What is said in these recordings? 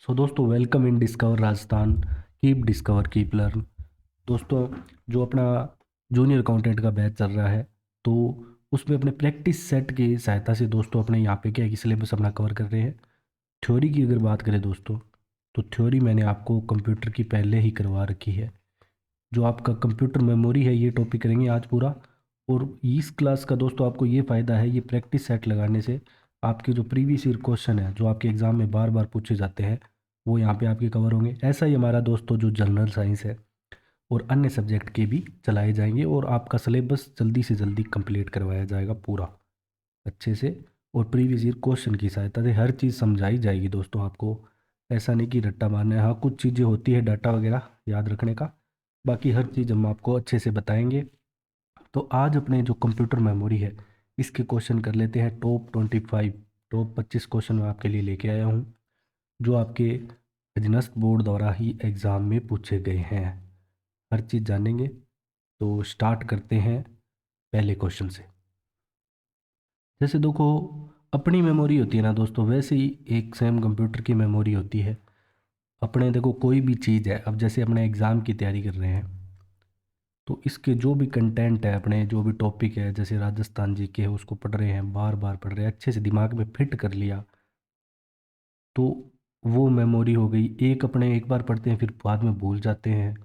सो दोस्तों, welcome in discover Rajasthan. Keep discover keep learn. दोस्तों, जो अपना जूनियर अकाउंटेंट का बैच चल रहा है, तो उसमें अपने प्रैक्टिस सेट की सहायता से दोस्तों अपने यहाँ पे क्या है कि सिलेबस अपना कवर कर रहे हैं। थ्योरी की अगर बात करें दोस्तों, तो थ्योरी मैंने आपको कंप्यूटर की पहले ही करवा रखी है। जो आपका कंप्यूटर मेमोरी है, ये टॉपिक करेंगे आज पूरा। और इस क्लास का दोस्तों आपको ये फ़ायदा है, ये प्रैक्टिस सेट लगाने से आपके जो प्रीवियस ईयर क्वेश्चन है, जो आपके एग्ज़ाम में बार बार पूछे जाते हैं, वो यहाँ पे आपके कवर होंगे। ऐसा ही हमारा दोस्तों जो जनरल साइंस है और अन्य सब्जेक्ट के भी चलाए जाएंगे, और आपका सिलेबस जल्दी से जल्दी कंप्लीट करवाया जाएगा पूरा अच्छे से। और प्रीवियस ईयर क्वेश्चन की सहायता से हर चीज़ समझाई जाएगी दोस्तों आपको। ऐसा नहीं कि रट्टा मारना है। हाँ, कुछ चीज़ें होती है डाटा वगैरह याद रखने का, बाकी हर चीज़ हम आपको अच्छे से बताएंगे। तो आज अपने जो कंप्यूटर मेमोरी है, इसके क्वेश्चन कर लेते हैं। टॉप 25 क्वेश्चन मैं आपके लिए लेके आया हूँ, जो आपके अधीनस्थ बोर्ड द्वारा ही एग्ज़ाम में पूछे गए हैं। हर चीज़ जानेंगे। तो स्टार्ट करते हैं पहले क्वेश्चन से। जैसे देखो, अपनी मेमोरी होती है ना दोस्तों, वैसे ही एक सेम कंप्यूटर की मेमोरी होती है। अपने देखो, कोई भी चीज़ है, अब जैसे अपने एग्ज़ाम की तैयारी कर रहे हैं, तो इसके जो भी कंटेंट है, अपने जो भी टॉपिक है, जैसे राजस्थान जी के है, उसको पढ़ रहे हैं, बार बार पढ़ रहे हैं, अच्छे से दिमाग में फिट कर लिया, तो वो मेमोरी हो गई। एक अपने एक बार पढ़ते हैं, फिर बाद में भूल जाते हैं,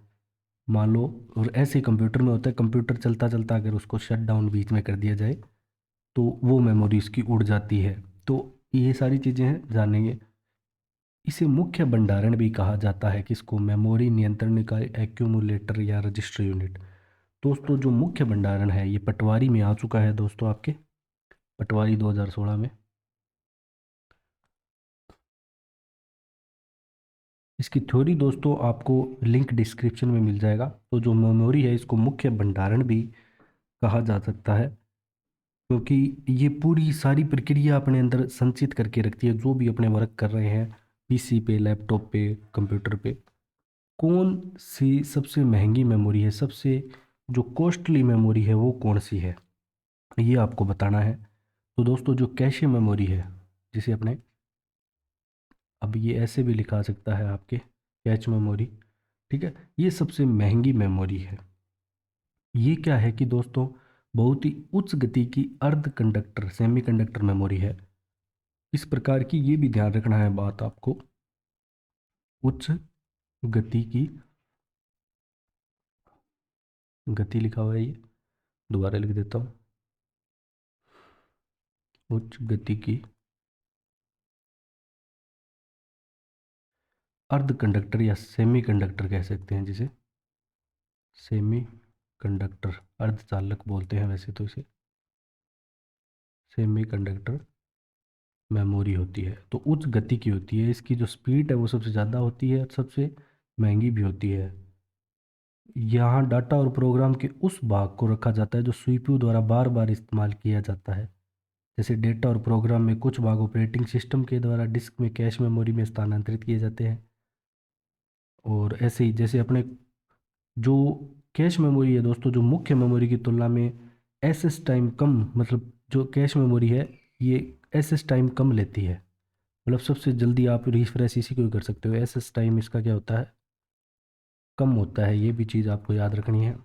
मान लो। और ऐसे ही कंप्यूटर में होता है, कंप्यूटर चलता चलता अगर उसको शट डाउन बीच में कर दिया जाए, तो वो मेमोरी उसकी उड़ जाती है। तो ये सारी चीज़ें हैं, जानेंगे। इसे मुख्य भंडारण भी कहा जाता है, किसको? मेमोरी नियंत्रण इकाई, एक्यूमुलेटर या रजिस्टर यूनिट। दोस्तों, जो मुख्य भंडारण है, ये पटवारी में आ चुका है दोस्तों, आपके पटवारी 2016 में। इसकी थ्योरी दोस्तों आपको लिंक डिस्क्रिप्शन में मिल जाएगा। तो जो मेमोरी है, इसको मुख्य भंडारण भी कहा जा सकता है, क्योंकि ये पूरी सारी प्रक्रिया अपने अंदर संचित करके रखती है। जो भी अपने वर्क कर रहे हैं पीसी पे, लैपटॉप पे, कंप्यूटर पे, कौन सी सबसे महंगी मेमोरी है, सबसे जो कॉस्टली मेमोरी है, वो कौन सी है, ये आपको बताना है। तो दोस्तों, जो कैशे मेमोरी है, जिसे अपने, अब ये ऐसे भी लिखा सकता है आपके कैच मेमोरी, ठीक है, ये सबसे महंगी मेमोरी है। ये क्या है कि दोस्तों, बहुत ही उच्च गति की अर्ध कंडक्टर सेमीकंडक्टर मेमोरी है। इस प्रकार की, ये भी ध्यान रखना है बात आपको, उच्च गति की, गति लिखा हुआ है ये, दोबारा लिख देता हूँ, उच्च गति की अर्ध कंडक्टर या सेमी कंडक्टर कह सकते हैं जिसे, सेमी कंडक्टर, अर्धचालक बोलते हैं वैसे तो इसे, सेमी कंडक्टर मेमोरी होती है। तो उच्च गति की होती है, इसकी जो स्पीड है वो सबसे ज़्यादा होती है और सबसे महंगी भी होती है। यहाँ डाटा और प्रोग्राम के उस भाग को रखा जाता है जो सीपीयू द्वारा बार बार इस्तेमाल किया जाता है। जैसे डेटा और प्रोग्राम में कुछ भाग ऑपरेटिंग सिस्टम के द्वारा डिस्क में कैश मेमोरी में स्थानांतरित किए जाते हैं। और ऐसे ही जैसे अपने जो कैश मेमोरी है दोस्तों, जो मुख्य मेमोरी की तुलना में एसएस टाइम कम, मतलब जो कैश मेमोरी है, ये एसएस टाइम कम लेती है। मतलब सबसे जल्दी आप रिफ्रेश इसी को ही कर सकते हो। एसएस टाइम इसका क्या होता है, कम होता है। ये भी चीज़ आपको याद रखनी है।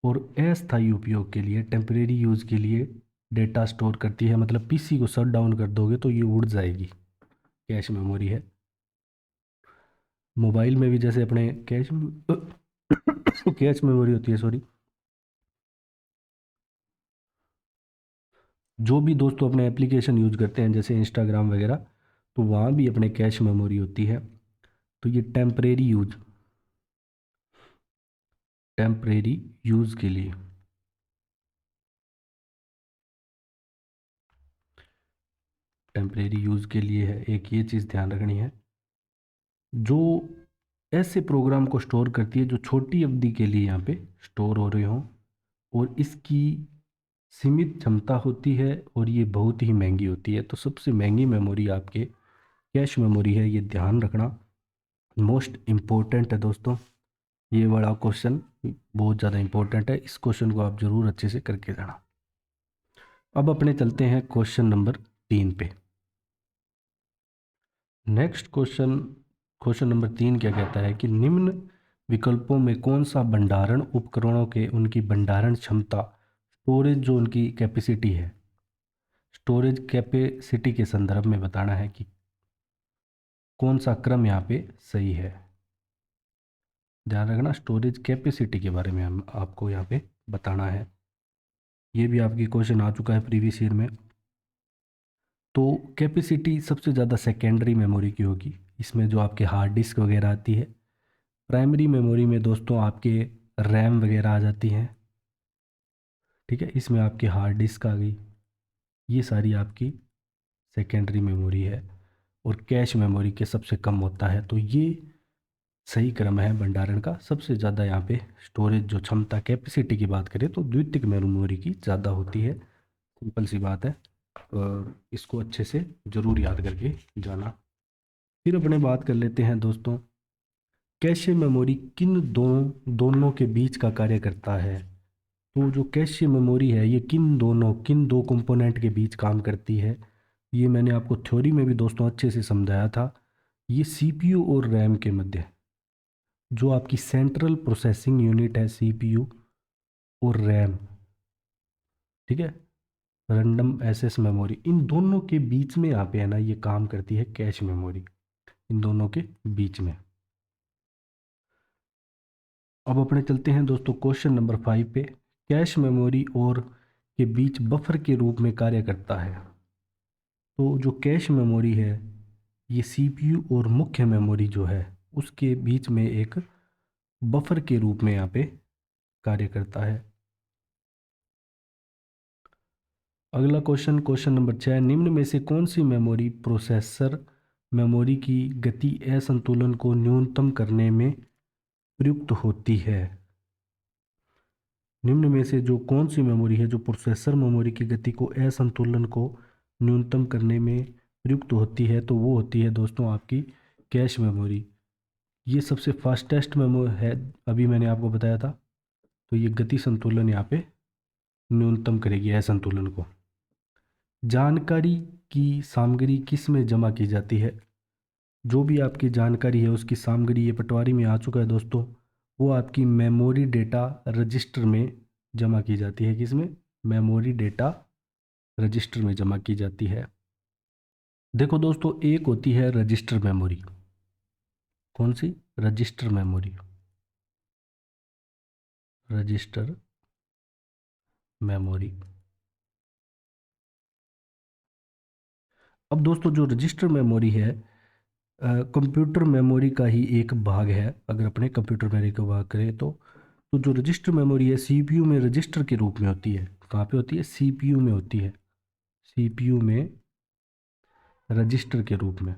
और अस्थायी उपयोग के लिए, टेम्परेरी यूज़ के लिए डेटा स्टोर करती है। मतलब पीसी को शट डाउन कर दोगे तो ये उड़ जाएगी, कैश मेमोरी है। मोबाइल में भी जैसे अपने कैश कैश मेमोरी होती है, सॉरी, जो भी दोस्तों अपने एप्लीकेशन यूज करते हैं जैसे इंस्टाग्राम वगैरह, तो वहाँ भी अपने कैश मेमोरी होती है। तो ये टेम्परेरी यूज़ के लिए, टेम्परेरी यूज़ के लिए है। एक ये चीज़ ध्यान रखनी है, जो ऐसे प्रोग्राम को स्टोर करती है जो छोटी अवधि के लिए यहाँ पे स्टोर हो रहे हों, और इसकी सीमित क्षमता होती है, और ये बहुत ही महंगी होती है। तो सबसे महंगी मेमोरी आपके कैश मेमोरी है, ये ध्यान रखना मोस्ट इम्पोर्टेंट है दोस्तों। ये बड़ा क्वेश्चन बहुत ज़्यादा इम्पोर्टेंट है, इस क्वेश्चन को आप ज़रूर अच्छे से करके जाना। अब अपने चलते हैं क्वेश्चन नंबर 3 पे। नेक्स्ट क्वेश्चन, क्वेश्चन नंबर 3 क्या कहता है कि निम्न विकल्पों में कौन सा भंडारण उपकरणों के उनकी भंडारण क्षमता, स्टोरेज जो उनकी कैपेसिटी है, स्टोरेज कैपेसिटी के संदर्भ में बताना है कि कौन सा क्रम यहाँ पे सही है। ध्यान रखना, स्टोरेज कैपेसिटी के बारे में हम आपको यहाँ पे बताना है। ये भी आपकी क्वेश्चन आ चुका है प्रीवियस ईयर में। तो कैपेसिटी सबसे ज़्यादा सेकेंडरी मेमोरी की होगी, इसमें जो आपके हार्ड डिस्क वगैरह आती है। प्राइमरी मेमोरी में दोस्तों आपके रैम वगैरह आ जाती हैं, ठीक है, इसमें आपकी हार्ड डिस्क आ गई, ये सारी आपकी सेकेंडरी मेमोरी है। और कैश मेमोरी के सबसे कम होता है। तो ये सही क्रम है भंडारण का। सबसे ज़्यादा यहाँ पे स्टोरेज जो क्षमता कैपेसिटी की बात करें तो द्वितीयक मेमोरी की ज़्यादा होती है। सिंपल सी बात है, और इसको अच्छे से ज़रूर याद करके जाना। फिर अपने बात कर लेते हैं दोस्तों, कैशे मेमोरी किन दोनों के बीच का कार्य करता है। तो जो कैशे मेमोरी है ये किन दो कंपोनेंट के बीच काम करती है। ये मैंने आपको थ्योरी में भी दोस्तों अच्छे से समझाया था। ये सीपीयू और रैम के मध्य, जो आपकी सेंट्रल प्रोसेसिंग यूनिट है सीपीयू और रैम, ठीक है, रैंडम एक्सेस मेमोरी, इन दोनों के बीच में यहाँ पे है ना ये काम करती है कैश मेमोरी, इन दोनों के बीच में। अब अपने चलते हैं दोस्तों क्वेश्चन नंबर 5 पे। कैश मेमोरी और के बीच बफर के रूप में कार्य करता है। तो जो कैश मेमोरी है ये सीपीयू और मुख्य मेमोरी जो है उसके बीच में एक बफर के रूप में यहाँ पे कार्य करता है। अगला क्वेश्चन, क्वेश्चन नंबर 6, निम्न में से कौन सी मेमोरी प्रोसेसर मेमोरी की गति असंतुलन को न्यूनतम करने में प्रयुक्त होती है। निम्न में से जो कौन सी मेमोरी है जो प्रोसेसर मेमोरी की गति को असंतुलन को न्यूनतम करने में प्रयुक्त होती है, तो वो होती है दोस्तों आपकी कैश मेमोरी। ये सबसे फास्टेस्ट मेमोरी है, अभी मैंने आपको बताया था। तो ये गति संतुलन यहाँ पे न्यूनतम करेगी असंतुलन को। जानकारी की सामग्री किस में जमा की जाती है। जो भी आपकी जानकारी है उसकी सामग्री, ये पटवारी में आ चुका है दोस्तों, वो आपकी मेमोरी डेटा रजिस्टर में जमा की जाती है। किसमें? मेमोरी डेटा रजिस्टर में जमा की जाती है। देखो दोस्तों, एक होती है रजिस्टर मेमोरी। कौन सी? Register memory, register memory. अब दोस्तों जो रजिस्टर मेमोरी है कंप्यूटर मेमोरी का ही एक भाग है। अगर अपने कंप्यूटर मेमोरी को बात करें तो जो रजिस्टर मेमोरी है सीपीयू में रजिस्टर के रूप में होती है। कहाँ पे होती है? सीपीयू में होती है, सीपीयू में रजिस्टर के रूप में,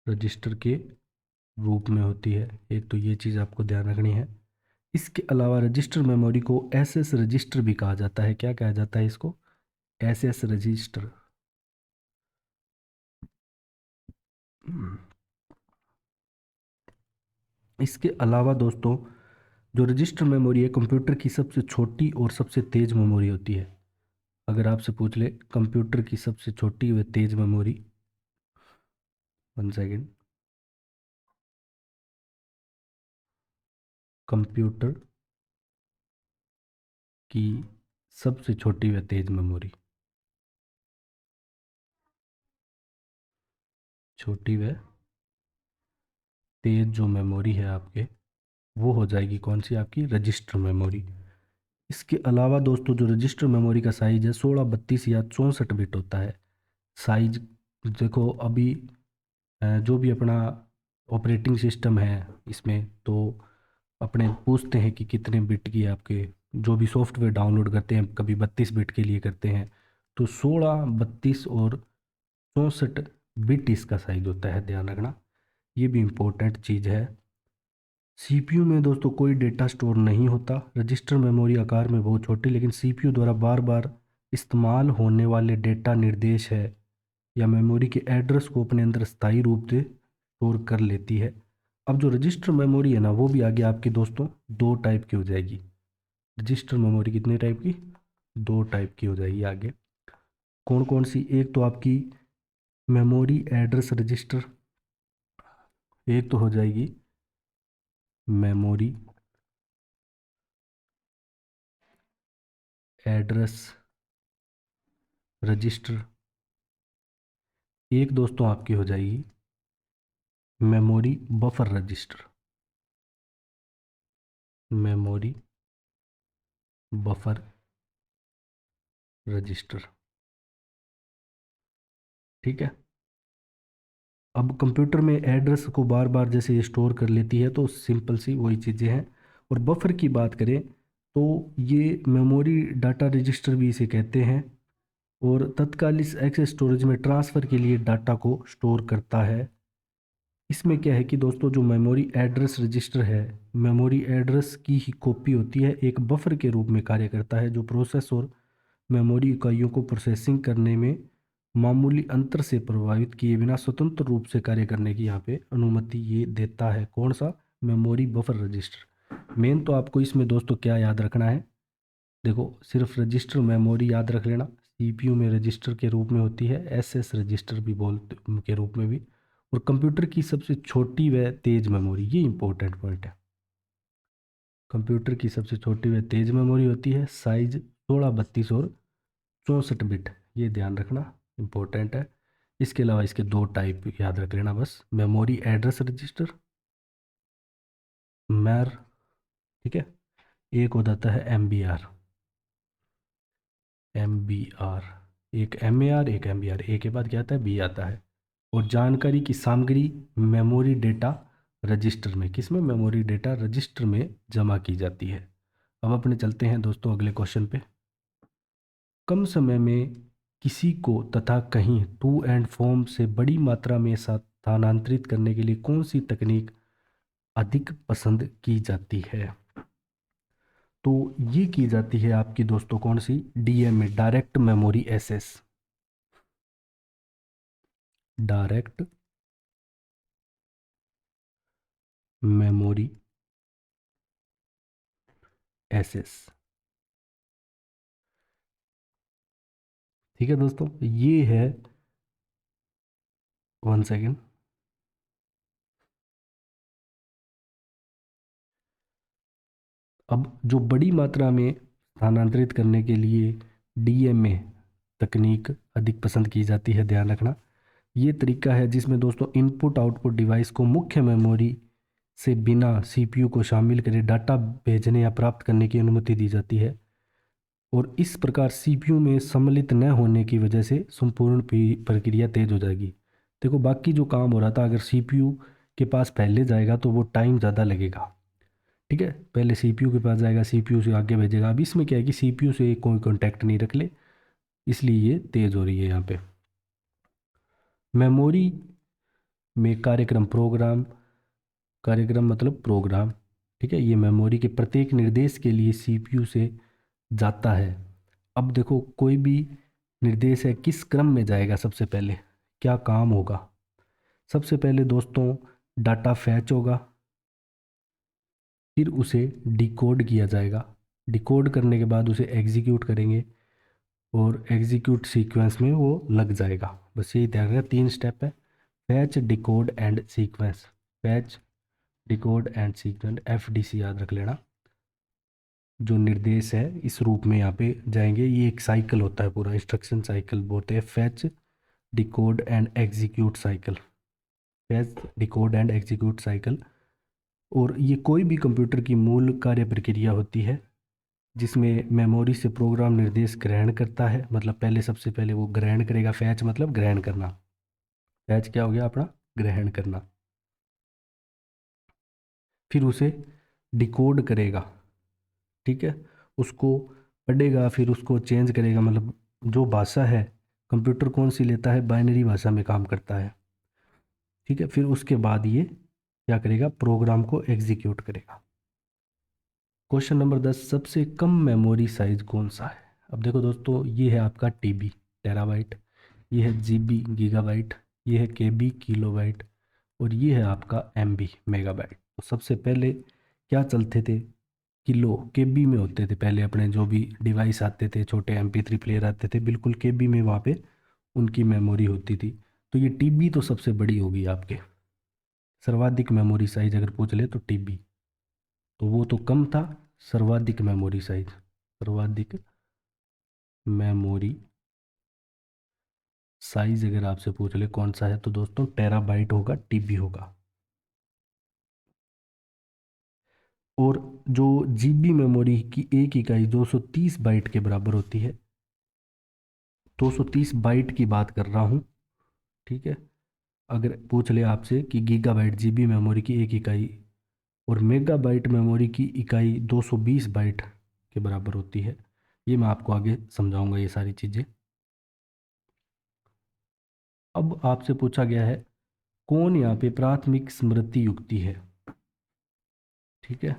रजिस्टर के रूप में होती है। एक तो ये चीज़ आपको ध्यान रखनी है। इसके अलावा रजिस्टर मेमोरी को एसएस रजिस्टर भी कहा जाता है। क्या कहा जाता है इसको? SS register. इसके अलावा दोस्तों जो रजिस्टर मेमोरी है कंप्यूटर की सबसे छोटी और सबसे तेज़ मेमोरी होती है। अगर आपसे पूछ ले कंप्यूटर की सबसे छोटी व तेज़ मेमोरी, 1 सेकेंड, कंप्यूटर की सबसे छोटी व तेज़ मेमोरी, छोटी व तेज़ जो मेमोरी है आपके, वो हो जाएगी कौन सी? आपकी रजिस्टर मेमोरी। इसके अलावा दोस्तों जो रजिस्टर मेमोरी का साइज है 16, 32 या 64 बिट होता है। साइज देखो अभी जो भी अपना ऑपरेटिंग सिस्टम है इसमें तो अपने पूछते हैं कि कितने बिट की आपके जो भी सॉफ्टवेयर डाउनलोड करते हैं, कभी 32 बिट के लिए करते हैं। तो 16, 32 और 64 बिट इसका साइज होता है, ध्यान रखना, ये भी इम्पोर्टेंट चीज़ है। सीपीयू में दोस्तों कोई डेटा स्टोर नहीं होता। रजिस्टर मेमोरी आकार में बहुत छोटी लेकिन सीपीयू द्वारा बार बार इस्तेमाल होने वाले डेटा निर्देश है या मेमोरी के एड्रेस को अपने अंदर स्थायी रूप से स्टोर कर लेती है। अब जो रजिस्टर मेमोरी है ना वो भी आगे आपकी दोस्तों 2 टाइप की हो जाएगी। रजिस्टर मेमोरी कितने टाइप की? 2 टाइप की हो जाएगी आगे। कौन कौन सी? एक तो आपकी मेमोरी एड्रेस रजिस्टर, एक तो हो जाएगी मेमोरी एड्रेस रजिस्टर, एक दोस्तों आपकी हो जाएगी memory buffer register, memory buffer register. ठीक है। अब कंप्यूटर में एड्रेस को बार बार जैसे ये स्टोर कर लेती है तो सिंपल सी वही चीज़ें हैं। और बफर की बात करें तो ये मेमोरी डाटा रजिस्टर भी इसे कहते हैं, और तत्कालिक एक्सेस स्टोरेज में ट्रांसफ़र के लिए डाटा को स्टोर करता है। इसमें क्या है कि दोस्तों जो मेमोरी एड्रेस रजिस्टर है, मेमोरी एड्रेस की ही कॉपी होती है, एक बफर के रूप में कार्य करता है जो प्रोसेस और मेमोरी इकाइयों को प्रोसेसिंग करने में मामूली अंतर से प्रभावित किए बिना स्वतंत्र रूप से कार्य करने की यहाँ पे अनुमति ये देता है। कौन सा? Memory buffer register. मेन तो आपको इसमें दोस्तों क्या याद रखना है, देखो सिर्फ रजिस्टर मेमोरी याद रख लेना, सीपीयू में रजिस्टर के रूप में होती है, एसएस रजिस्टर भी बोलते के रूप में भी, और कंप्यूटर की सबसे छोटी व तेज मेमोरी, ये इंपॉर्टेंट पॉइंट है। कंप्यूटर की सबसे छोटी व तेज मेमोरी होती है, साइज 16, 32 और 64 बिट, ये ध्यान रखना इंपॉर्टेंट है। इसके अलावा इसके दो टाइप याद रख लेना बस, मेमोरी एड्रेस रजिस्टर, मैर, ठीक है, एक हो जाता है M B R, M B R, एक एम ए आर, एक एम बी आर, ए के बाद क्या आता है? बी आता है। और जानकारी की सामग्री मेमोरी डेटा रजिस्टर में, किस में? मेमोरी डेटा रजिस्टर में जमा की जाती है। अब अपने चलते हैं दोस्तों अगले क्वेश्चन पे। कम समय में किसी को तथा कहीं टू एंड फ्रॉम से बड़ी मात्रा में स्थानांतरित करने के लिए कौन सी तकनीक अधिक पसंद की जाती है? तो ये की जाती है आपकी दोस्तों कौन सी? DMA, direct memory access, direct memory access. ठीक है दोस्तों, ये है, वन सेकेंड, अब जो बड़ी मात्रा में स्थानांतरित करने के लिए डीएमए तकनीक अधिक पसंद की जाती है, ध्यान रखना, ये तरीका है जिसमें दोस्तों इनपुट आउटपुट डिवाइस को मुख्य मेमोरी से बिना सीपीयू को शामिल करे डाटा भेजने या प्राप्त करने की अनुमति दी जाती है। और इस प्रकार सीपीयू में सम्मिलित न होने की वजह से संपूर्ण प्रक्रिया तेज हो जाएगी। देखो बाकी जो काम हो रहा था अगर सीपीयू के पास पहले जाएगा तो वो टाइम ज़्यादा लगेगा। ठीक है, पहले सीपीयू के पास जाएगा, सीपीयू से आगे भेजेगा। अब इसमें क्या है कि सीपीयू से कोई कांटेक्ट नहीं रख ले, इसलिए ये तेज़ हो रही है यहाँ पे। मेमोरी में कार्यक्रम मतलब प्रोग्राम, ठीक है, ये मेमोरी के प्रत्येक निर्देश के लिए सीपीयू से जाता है। अब देखो कोई भी निर्देश है किस क्रम में जाएगा, सबसे पहले क्या काम होगा? सबसे पहले दोस्तों डाटा फैच होगा, फिर उसे डिकोड किया जाएगा, डिकोड करने के बाद उसे एग्जीक्यूट करेंगे और एग्जीक्यूट सीक्वेंस में वो लग जाएगा। बस यही ध्यान रखना, 3 स्टेप है, fetch decode and sequence, fetch decode and sequence, FDC याद रख लेना। जो निर्देश है इस रूप में यहाँ पे जाएंगे, ये एक साइकिल होता है, पूरा इंस्ट्रक्शन साइकिल बोलते हैं, fetch decode and execute cycle, fetch decode and execute cycle. और ये कोई भी कंप्यूटर की मूल कार्य प्रक्रिया होती है जिसमें मेमोरी से प्रोग्राम निर्देश ग्रहण करता है, मतलब पहले सबसे पहले वो ग्रहण करेगा, फैच मतलब ग्रहण करना, फैच क्या हो गया अपना? ग्रहण करना। फिर उसे डिकोड करेगा, ठीक है, उसको पढ़ेगा, फिर उसको चेंज करेगा, मतलब जो भाषा है कंप्यूटर कौन सी लेता है? बाइनरी भाषा में काम करता है। ठीक है, फिर उसके बाद ये क्या करेगा? प्रोग्राम को एग्जीक्यूट करेगा। क्वेश्चन नंबर 10, सबसे कम मेमोरी साइज कौन सा है? अब देखो दोस्तों ये है आपका टीबी टेराबाइट, ये है जीबी गीगाबाइट, ये है केबी किलोबाइट, और ये है आपका एमबी मेगाबाइट। तो सबसे पहले क्या चलते थे? किलो केबी में होते थे पहले अपने जो भी डिवाइस आते थे, छोटे MP3 प्लेयर आते थे, बिल्कुल केबी में वहाँ पे उनकी मेमोरी होती थी। तो ये टीबी तो सबसे बड़ी होगी आपके, सर्वाधिक मेमोरी साइज अगर पूछ ले तो टीबी। तो वो तो कम था, सर्वाधिक मेमोरी साइज, सर्वाधिक मेमोरी साइज अगर आपसे पूछ ले कौन सा है, तो दोस्तों टेराबाइट होगा, टीबी होगा। और जो जीबी मेमोरी की एक इकाई 230 बाइट के बराबर होती है, 230 बाइट की बात कर रहा हूँ, ठीक है। अगर पूछ ले आपसे कि गीगाबाइट जीबी मेमोरी की एक इकाई और मेगाबाइट मेमोरी की इकाई 220 बाइट के बराबर होती है, ये मैं आपको आगे समझाऊंगा ये सारी चीज़ें। अब आपसे पूछा गया है कौन यहाँ पे प्राथमिक स्मृति युक्ति है, ठीक है।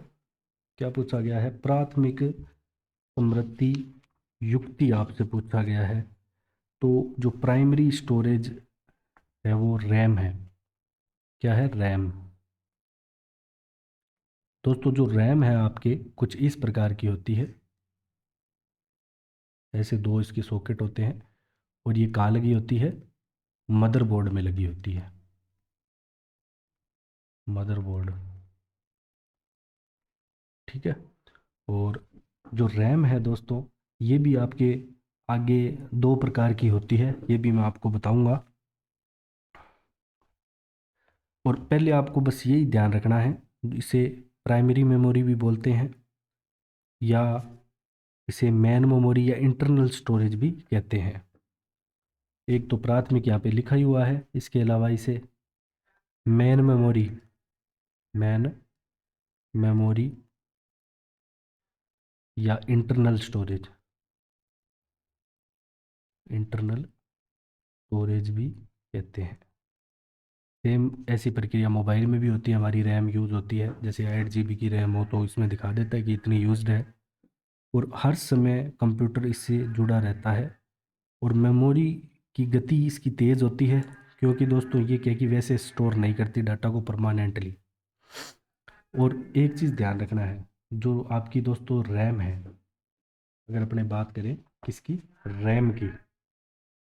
क्या पूछा गया है, प्राथमिक स्मृति युक्ति आपसे पूछा गया है। तो जो प्राइमरी स्टोरेज है वो रैम है। क्या है, रैम। दोस्तों जो रैम है आपके कुछ इस प्रकार की होती है, ऐसे दो इसके सॉकेट होते हैं और ये कहाँ लगी होती है, मदरबोर्ड में लगी होती है, मदरबोर्ड, ठीक है। और जो रैम है दोस्तों, ये भी आपके आगे दो प्रकार की होती है, ये भी मैं आपको बताऊंगा। और पहले आपको बस यही ध्यान रखना है, इसे प्राइमरी मेमोरी भी बोलते हैं या इसे मेन मेमोरी या इंटरनल स्टोरेज भी कहते हैं। एक तो प्राथमिक यहाँ पे लिखा ही हुआ है, इसके अलावा इसे मेन मेमोरी, मेन मेमोरी या इंटरनल स्टोरेज, इंटरनल स्टोरेज भी कहते हैं। सेम ऐसी प्रक्रिया मोबाइल में भी होती है, हमारी रैम यूज़ होती है, जैसे 8 GB की रैम हो तो इसमें दिखा देता है कि इतनी यूज्ड है, और हर समय कंप्यूटर इससे जुड़ा रहता है। और मेमोरी की गति इसकी तेज़ होती है, क्योंकि दोस्तों ये क्या कि वैसे स्टोर नहीं करती डाटा को परमानेंटली। और एक चीज़ ध्यान रखना है, जो आपकी दोस्तों रैम है, अगर अपने बात करें किसकी, रैम की,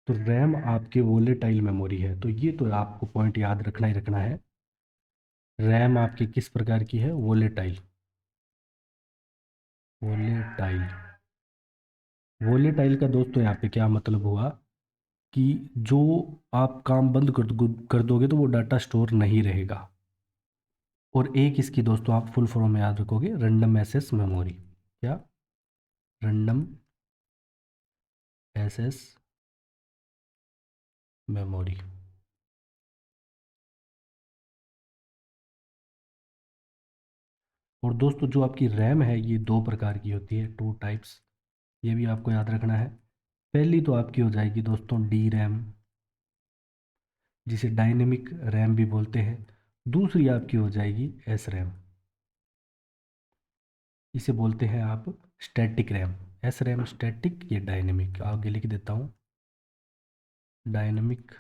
तो रैम आपके वोलेटाइल मेमोरी है। तो ये तो आपको पॉइंट याद रखना ही रखना है, रैम आपकी किस प्रकार की है, वोलेटाइल, वोलेटाइल। वोलेटाइल का दोस्तों यहाँ पे क्या मतलब हुआ कि जो आप काम बंद कर दोगे तो वो डाटा स्टोर नहीं रहेगा। और एक इसकी दोस्तों आप फुल फॉर्म में याद रखोगे, रैंडम एक्सेस मेमोरी। क्या, रैंडम एक्सेस मेमोरी। और दोस्तों जो आपकी रैम है ये दो प्रकार की होती है, टू टाइप्स, ये भी आपको याद रखना है। पहली तो आपकी हो जाएगी दोस्तों डी रैम, जिसे डायनेमिक रैम भी बोलते हैं। दूसरी आपकी हो जाएगी एस रैम, इसे बोलते हैं आप static RAM. S RAM static, ये डायनेमिक, आगे लिख देता हूँ, डायनेमिक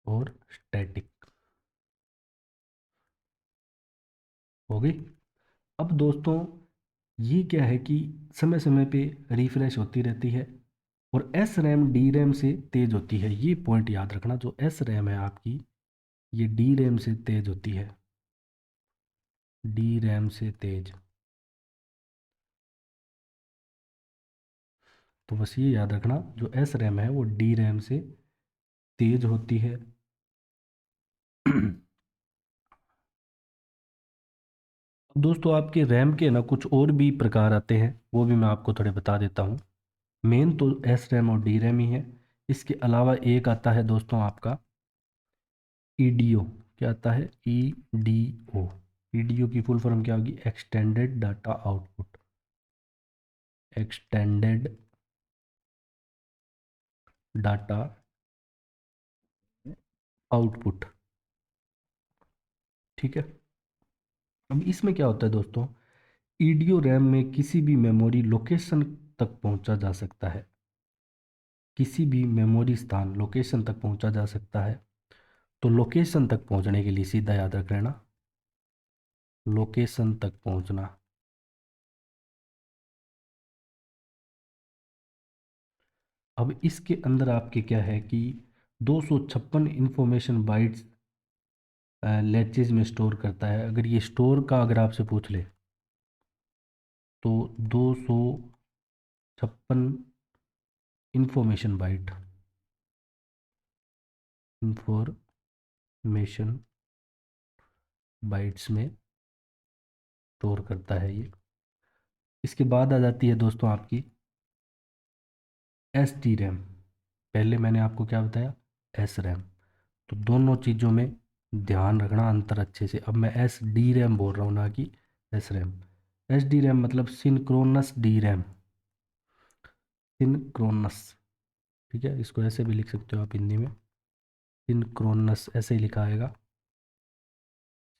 और स्टैटिक, हो गई। अब दोस्तों ये क्या है कि समय समय पे रिफ्रेश होती रहती है, और एस रैम डी रैम से तेज होती है। ये पॉइंट याद रखना, जो एस रैम है आपकी ये डी रैम से तेज होती है, डी रैम से तेज। तो बस ये याद रखना, जो एस रैम है वो डी रैम से तेज होती है। अब दोस्तों आपके रैम के ना कुछ और भी प्रकार आते हैं, वो भी मैं आपको थोड़े बता देता हूँ। मेन तो एस रैम और डी रैम ही है। इसके अलावा एक आता है दोस्तों आपका ईडीओ। क्या आता है, ईडीओ। ईडीओ की फुल फॉर्म क्या होगी, extended data output, extended data output, ठीक है। अब इसमें क्या होता है दोस्तों, ईडीओ रैम में किसी भी मेमोरी लोकेशन तक पहुंचा जा सकता है, किसी भी मेमोरी स्थान लोकेशन तक पहुंचा जा सकता है। तो लोकेशन तक पहुंचने के लिए सीधा याद रख लेना, लोकेशन तक पहुंचना, अब इसके अंदर आपके क्या है कि 256 इंफॉर्मेशन बाइट्स लैचेज में स्टोर करता है। अगर ये स्टोर का अगर आपसे पूछ ले तो 256 इंफॉर्मेशन बाइट्स में स्टोर करता है ये। इसके बाद आ जाती है दोस्तों आपकी एस डी रैम। पहले मैंने आपको क्या बताया, एस रैम। तो दोनों चीज़ों में ध्यान रखना अंतर अच्छे से। अब मैं एस डी रैम बोल रहा हूँ, ना कि S RAM. S D RAM मतलब सिंक्रोनस डी रैम, सिंक्रोनस। ठीक है, इसको ऐसे भी लिख सकते हो आप हिंदी में, सिंक्रोनस ऐसे ही लिखा आएगा,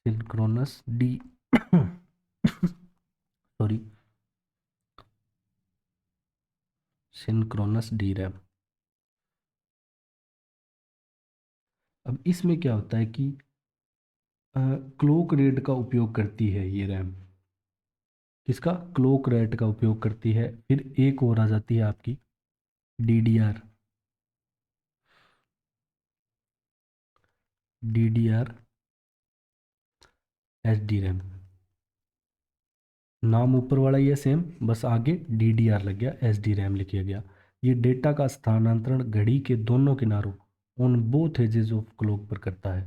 synchronous D sorry, synchronous D RAM. अब इसमें क्या होता है कि क्लॉक रेट का उपयोग करती है ये रैम। किसका? क्लॉक रेट का उपयोग करती है। फिर एक और आ जाती है आपकी DDR, DDR SD रैम। नाम ऊपर वाला ही है सेम, बस आगे DDR लग गया, SD रैम लिखा गया। ये डेटा का स्थानांतरण घड़ी के दोनों किनारों, on both edges of clock पर करता है,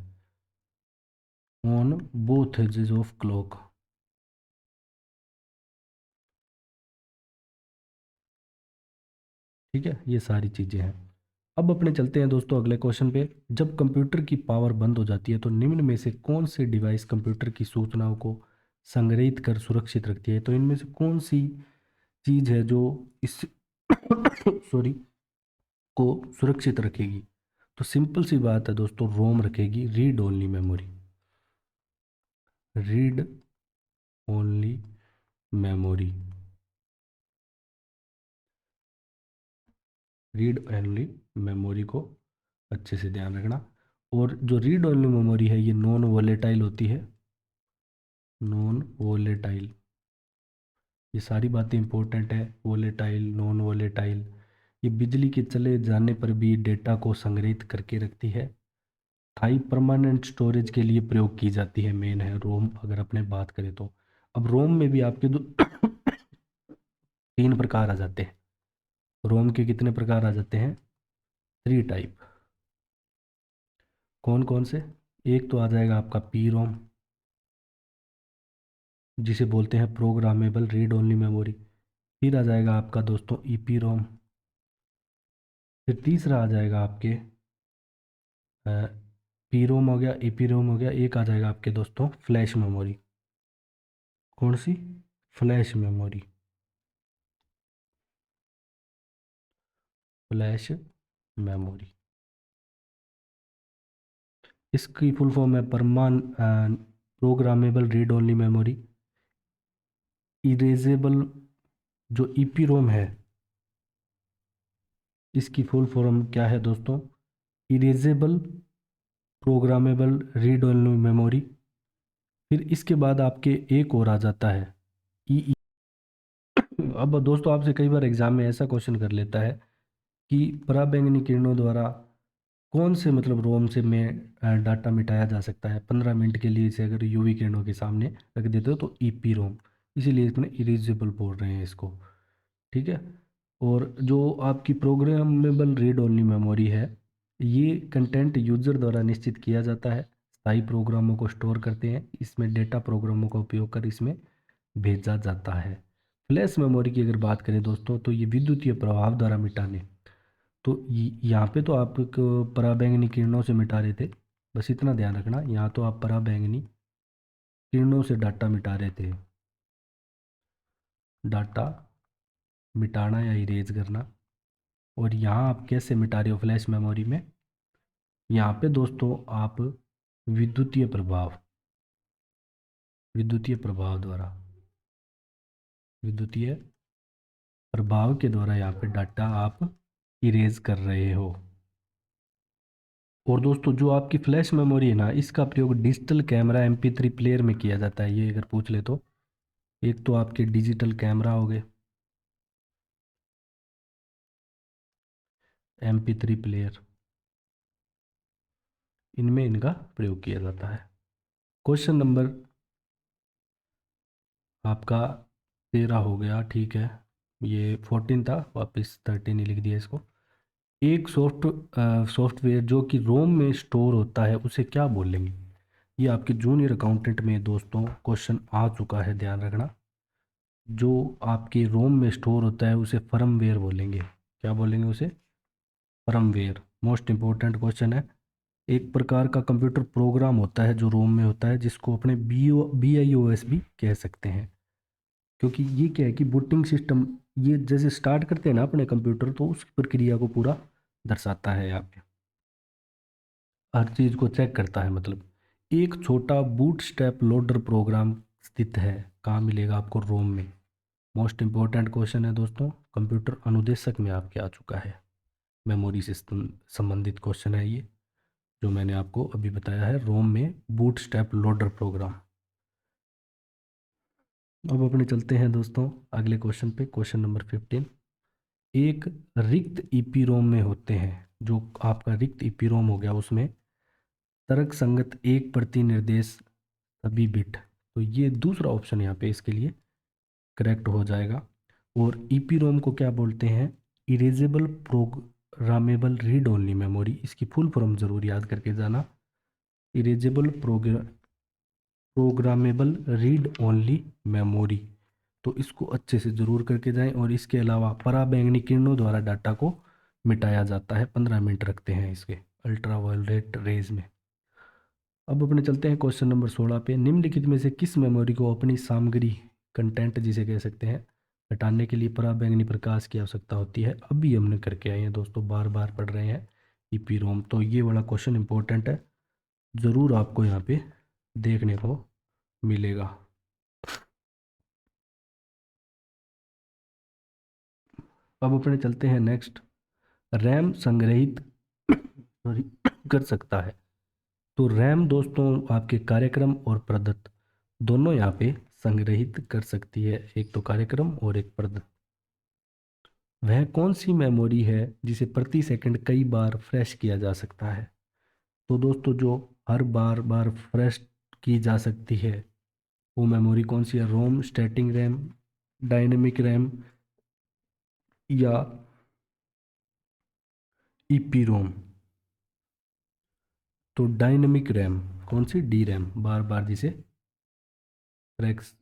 on both edges of clock. ठीक है, ये सारी चीज़ें हैं। अब अपने चलते हैं दोस्तों अगले क्वेश्चन पे। जब कंप्यूटर की पावर बंद हो जाती है तो निम्न में से कौन से डिवाइस कंप्यूटर की सूचनाओं को संग्रहित कर सुरक्षित रखती है? तो इनमें से कौन सी चीज़ है जो इस सॉरी को सुरक्षित रखेगी? तो सिंपल सी बात है दोस्तों, रोम रखेगी, read only memory, read only memory, read only memory को अच्छे से ध्यान रखना। और जो रीड ओनली मेमोरी है ये नॉन वोलेटाइल होती है, नॉन वोलेटाइल। ये सारी बातें इंपॉर्टेंट है, वोलेटाइल, नॉन वोलेटाइल। ये बिजली के चले जाने पर भी डेटा को संग्रहित करके रखती है। स्थायी परमानेंट स्टोरेज के लिए प्रयोग की जाती है, मेन है रोम अगर अपने बात करें तो। अब रोम में भी आपके दो तीन प्रकार आ जाते हैं। रोम के कितने प्रकार आ जाते हैं? 3 टाइप। कौन कौन से? एक तो आ जाएगा आपका पी रोम, जिसे बोलते हैं प्रोग्रामेबल रीड ओनली मेमोरी। फिर आ जाएगा आपका दोस्तों ईपी रोम। फिर तीसरा आ जाएगा आपके पी रोम हो गया, ईपी रोम हो गया। एक आ जाएगा आपके दोस्तों फ्लैश मेमोरी। कौन सी? Flash memory, flash memory. इसकी फुल फॉर्म है programmable read only memory. Erasable जो ईपी रोम है, इसकी फुल फॉर्म क्या है दोस्तों? Erasable programmable read only memory. फिर इसके बाद आपके एक और आ जाता है ई। अब दोस्तों आपसे कई बार एग्जाम में ऐसा क्वेश्चन कर लेता है कि पराबैंगनी किरणों द्वारा कौन से मतलब रोम से में डाटा मिटाया जा सकता है 15 मिनट के लिए, इसे अगर यूवी किरणों के सामने रख देते हो तो ईपी रोम। इसीलिए इसमें इरेजेबल बोल रहे हैं इसको। ठीक है। और जो आपकी प्रोग्रामेबल रीड ओनली मेमोरी है, ये कंटेंट यूजर द्वारा निश्चित किया जाता है, स्थायी प्रोग्रामों को स्टोर करते हैं, इसमें डेटा प्रोग्रामों का उपयोग कर इसमें भेजा जाता है। फ्लैश मेमोरी की अगर बात करें दोस्तों तो ये विद्युतीय प्रभाव द्वारा मिटाने, तो यहाँ पे तो आप एक पराबैंगनी किरणों से मिटा रहे थे, बस इतना ध्यान रखना, यहाँ तो आप पराबैंगनी किरणों से डाटा मिटा रहे थे, डाटा मिटाना या इरेज करना। और यहाँ आप कैसे मिटा रहे हो फ्लैश मेमोरी में? यहाँ पे दोस्तों आप विद्युतीय प्रभाव, विद्युतीय प्रभाव द्वारा, विद्युतीय प्रभाव के द्वारा यहाँ पे डाटा आप इरेज कर रहे हो। और दोस्तों जो आपकी फ्लैश मेमोरी है ना, इसका प्रयोग डिजिटल कैमरा MP3 प्लेयर में किया जाता है। ये अगर पूछ ले तो एक तो आपके डिजिटल कैमरा हो गए, MP3 प्लेयर, इनमें इनका प्रयोग किया जाता है। क्वेश्चन नंबर आपका 13 हो गया, ठीक है। ये 14 था, वापस 13 ही लिख दिया इसको। एक सॉफ्टवेयर जो कि रोम में स्टोर होता है उसे क्या बोलेंगे? ये आपके जूनियर अकाउंटेंट में दोस्तों क्वेश्चन आ चुका है, ध्यान रखना। जो आपके रोम में स्टोर होता है उसे फर्मवेयर बोलेंगे। क्या बोलेंगे उसे? फर्मवेयर। मोस्ट इंपॉर्टेंट क्वेश्चन है। एक प्रकार का कंप्यूटर प्रोग्राम होता है जो रोम में होता है, जिसको अपने BIOS भी कह सकते हैं। क्योंकि ये क्या है कि बूटिंग सिस्टम, ये जैसे स्टार्ट करते हैं ना अपने कंप्यूटर, तो उस प्रक्रिया को पूरा दर्शाता है यहाँ पे, हर चीज़ को चेक करता है। मतलब एक छोटा बूटस्ट्रैप लोडर प्रोग्राम स्थित है, कहाँ मिलेगा आपको? रोम में। मोस्ट इंपॉर्टेंट क्वेश्चन है दोस्तों, कंप्यूटर अनुदेशक में आपके आ चुका है। मेमोरी सिस्टम संबंधित क्वेश्चन है ये, जो मैंने आपको अभी बताया है, रोम में बूटस्ट्रैप लोडर प्रोग्राम। अब अपने चलते हैं दोस्तों अगले क्वेश्चन पे, क्वेश्चन नंबर 15। एक रिक्त ईपीरोम में होते हैं, जो आपका रिक्त ईपीरोम हो गया उसमें तर्क संगत एक प्रति निर्देश सभी बिट। तो ये दूसरा ऑप्शन यहाँ पे इसके लिए करेक्ट हो जाएगा। और ईपीरोम को क्या बोलते हैं? Erasable programmable read only memory. इसकी फुल फॉर्म जरूर याद करके जाना, erasable programmable read only memory. तो इसको अच्छे से जरूर करके जाएं। और इसके अलावा पराबैंगनी किरणों द्वारा डाटा को मिटाया जाता है, 15 मिनट रखते हैं इसके अल्ट्रा वायलेट रेज में। अब अपने चलते हैं क्वेश्चन नंबर 16 पे। निम्नलिखित में से किस मेमोरी को अपनी सामग्री, कंटेंट जिसे कह सकते हैं, हटाने के लिए पराबैंगनी प्रकाश की आवश्यकता होती है? अभी हमने करके आए हैं दोस्तों, बार बार पढ़ रहे हैं ईपीरोम। तो ये वाला क्वेश्चन इंपॉर्टेंट है, ज़रूर आपको यहाँ पे देखने को मिलेगा। अब अपने चलते हैं नेक्स्ट। रैम संग्रहित सॉरी कर सकता है। तो रैम दोस्तों आपके कार्यक्रम और प्रदत्त दोनों यहाँ पे संग्रहित कर सकती है, एक तो कार्यक्रम और एक प्रदत्त। वह कौन सी मेमोरी है जिसे प्रति सेकंड कई बार फ्रेश किया जा सकता है? तो दोस्तों जो हर बार बार फ्रेश की जा सकती है वो मेमोरी कौन सी है? रोम, स्टैटिक रैम, डायनेमिक रैम या ईपी रोम? तो डायनेमिक रैम, कौन सी? डी रैम, बार बार जिसे फ्रेश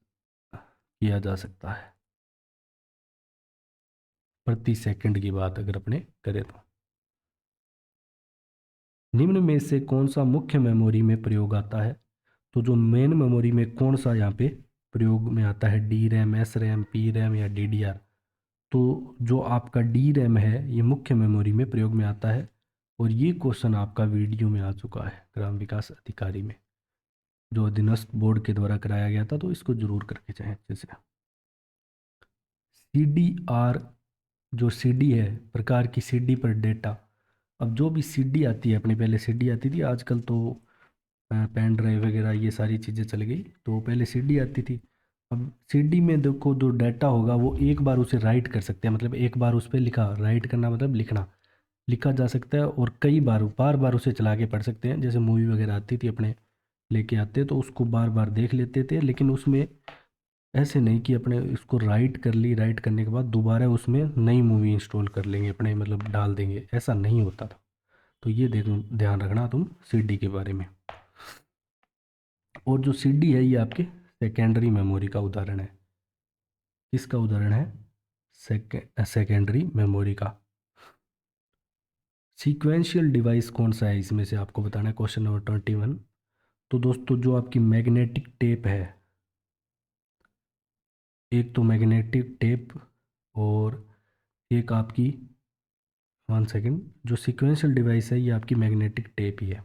किया जा सकता है प्रति सेकंड की बात अगर अपने करें तो। निम्न में से कौन सा मुख्य मेमोरी में प्रयोग आता है? तो जो मेन मेमोरी में कौन सा यहाँ पे प्रयोग में आता है? D RAM, S RAM, P RAM या DDR? तो जो आपका डी रैम है ये मुख्य मेमोरी में प्रयोग में आता है। और ये क्वेश्चन आपका वीडियो में आ चुका है ग्राम विकास अधिकारी में, जो अधीनस्थ बोर्ड के द्वारा कराया गया था, तो इसको जरूर करके जाएं अच्छे से। CDR, जो CD है, प्रकार की CD पर डेटा। अब जो भी CD आती है, अपने पहले CD आती थी, आजकल तो पेन ड्राइव वगैरह ये सारी चीज़ें चल गई, तो पहले CD आती थी। अब CD में देखो जो डाटा होगा वो एक बार उसे राइट कर सकते हैं, मतलब एक बार उस पर लिखा, राइट करना मतलब लिखना, लिखा जा सकता है। और कई बार बार बार उसे चला के पढ़ सकते हैं। जैसे मूवी वगैरह आती थी अपने लेके आते तो उसको बार बार देख लेते थे, लेकिन उसमें ऐसे नहीं कि अपने इसको राइट कर ली, राइट करने के बाद दोबारा उसमें नई मूवी इंस्टॉल कर लेंगे अपने, मतलब डाल देंगे, ऐसा नहीं होता था। तो ये ध्यान रखना तुम CD के बारे में। और जो CD है ये आपके सेकेंडरी मेमोरी का उदाहरण है। किसका उदाहरण है? सेकेंडरी मेमोरी का। सीक्वेंशियल डिवाइस कौन सा है इसमें से आपको बताना है, क्वेश्चन नंबर 21। तो दोस्तों जो आपकी मैग्नेटिक टेप है, एक तो मैग्नेटिक टेप और एक आपकी, 1 सेकेंड, जो सीक्वेंशियल डिवाइस है ये आपकी मैग्नेटिक टेप ही है।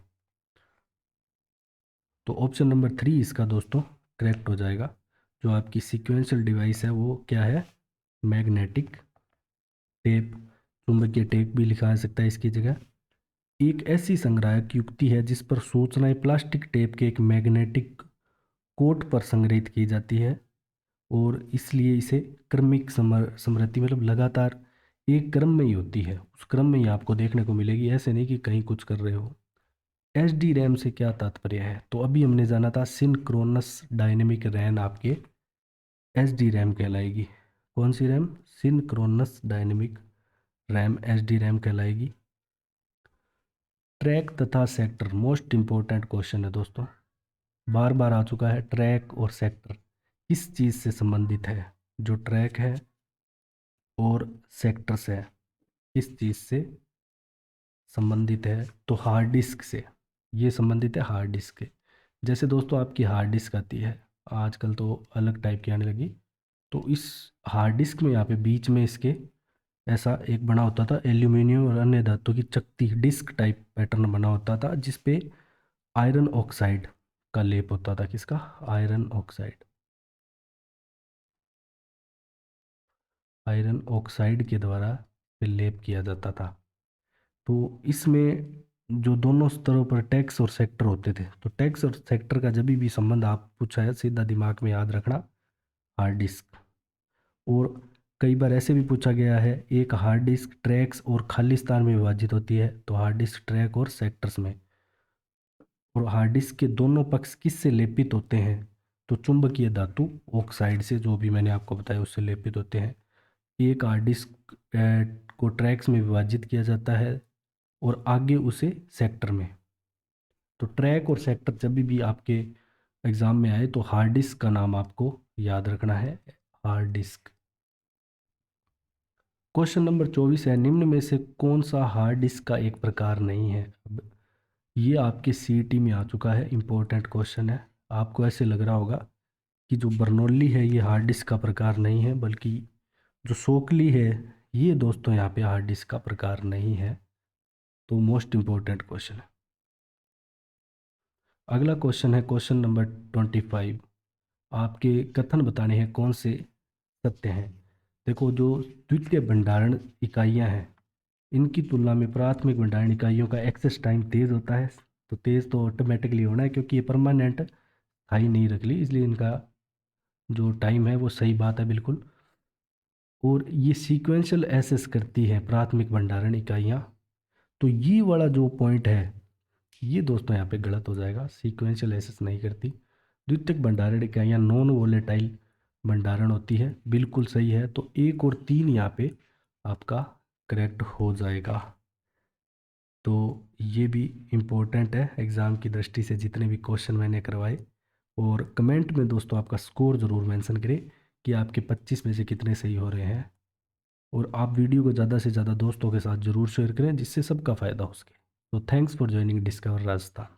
तो ऑप्शन नंबर 3 इसका दोस्तों करेक्ट हो जाएगा। जो आपकी सीक्वेंशियल डिवाइस है वो क्या है? Magnetic tape. चुंबकीय टेप भी लिखा जा सकता है इसकी जगह। एक ऐसी संग्राहक युक्ति है जिस पर सूचनाएं प्लास्टिक टेप के एक मैग्नेटिक कोट पर संग्रहित की जाती है, और इसलिए इसे क्रमिक स्मृति, मतलब लगातार एक क्रम में ही होती है, उस क्रम में ही आपको देखने को मिलेगी, ऐसे नहीं कि कहीं कुछ कर रहे हो। एच डी रैम से क्या तात्पर्य है, तो अभी हमने जाना था सिंक्रोनस डायनेमिक रैम आपके एच डी रैम कहलाएगी। कौन सी रैम? Synchronous dynamic RAM H D RAM कहलाएगी। ट्रैक तथा सेक्टर मोस्ट इंपॉर्टेंट क्वेश्चन है दोस्तों, बार बार आ चुका है। ट्रैक और सेक्टर किस चीज़ से संबंधित है? जो ट्रैक है और सेक्टर्स है किस चीज़ से संबंधित है? तो हार्ड डिस्क से। ये संबंधित है हार्ड डिस्क के। जैसे दोस्तों आपकी हार्ड डिस्क आती है, आजकल तो अलग टाइप की आने लगी, तो इस हार्ड डिस्क में यहाँ पे बीच में इसके ऐसा एक बना होता था, एल्यूमिनियम और अन्य धातु की चकती डिस्क टाइप पैटर्न बना होता था, जिस पे आयरन ऑक्साइड का लेप होता था। किसका? Iron oxide. आयरन ऑक्साइड के द्वारा पे लेप किया जाता था। तो इसमें जो दोनों स्तरों पर टैक्स और सेक्टर होते थे, तो टैक्स और सेक्टर का जब भी संबंध आप पूछा है, सीधा दिमाग में याद रखना हार्ड डिस्क। और कई बार ऐसे भी पूछा गया है, एक हार्ड डिस्क ट्रैक्स और खाली स्थान में विभाजित होती है, तो हार्ड डिस्क ट्रैक और सेक्टर्स में। और हार्ड डिस्क के दोनों पक्ष किससे लेपित होते हैं? तो चुंबकीय धातु ऑक्साइड से, जो भी मैंने आपको बताया उससे लेपित होते हैं। एक हार्ड डिस्क को ट्रैक्स में विभाजित किया जाता है और आगे उसे सेक्टर में। तो ट्रैक और सेक्टर जब भी आपके एग्जाम में आए तो हार्ड डिस्क का नाम आपको याद रखना है, हार्ड डिस्क। क्वेश्चन नंबर 24 है, निम्न में से कौन सा हार्ड डिस्क का एक प्रकार नहीं है? अब ये आपके सीईटी में आ चुका है, इंपॉर्टेंट क्वेश्चन है। आपको ऐसे लग रहा होगा कि जो बर्नौली है ये हार्ड डिस्क का प्रकार नहीं है, बल्कि जो सोकली है ये दोस्तों यहाँ पे हार्ड डिस्क का प्रकार नहीं है। तो मोस्ट इंपॉर्टेंट क्वेश्चन है। अगला क्वेश्चन है क्वेश्चन नंबर 25। आपके कथन बताने हैं कौन से सत्य हैं। देखो, जो द्वितीय भंडारण इकाइयाँ हैं इनकी तुलना में प्राथमिक भंडारण इकाइयों का एक्सेस टाइम तेज़ होता है। तो तेज़ तो ऑटोमेटिकली होना है, क्योंकि ये परमानेंट हाई नहीं रख ली, इसलिए इनका जो टाइम है वो सही बात है बिल्कुल। और ये सीक्वेंशियल एसेस करती है प्राथमिक भंडारण इकाइयाँ। तो ये वाला जो पॉइंट है ये दोस्तों यहाँ पे गलत हो जाएगा, सीक्वेंशियल एसेस नहीं करती। द्वितीयक भंडारण इकाइयाँ नॉन वोलेटाइल भंडारण होती है, बिल्कुल सही है। तो 1 और 3 यहाँ पे आपका करेक्ट हो जाएगा। तो ये भी इम्पोर्टेंट है एग्ज़ाम की दृष्टि से, जितने भी क्वेश्चन मैंने करवाए। और कमेंट में दोस्तों आपका स्कोर ज़रूर मेंशन करें कि आपके 25 में से कितने सही हो रहे हैं। और आप वीडियो को ज़्यादा से ज़्यादा दोस्तों के साथ ज़रूर शेयर करें, जिससे सबका फ़ायदा हो सके। तो thanks for joining discover Rajasthan.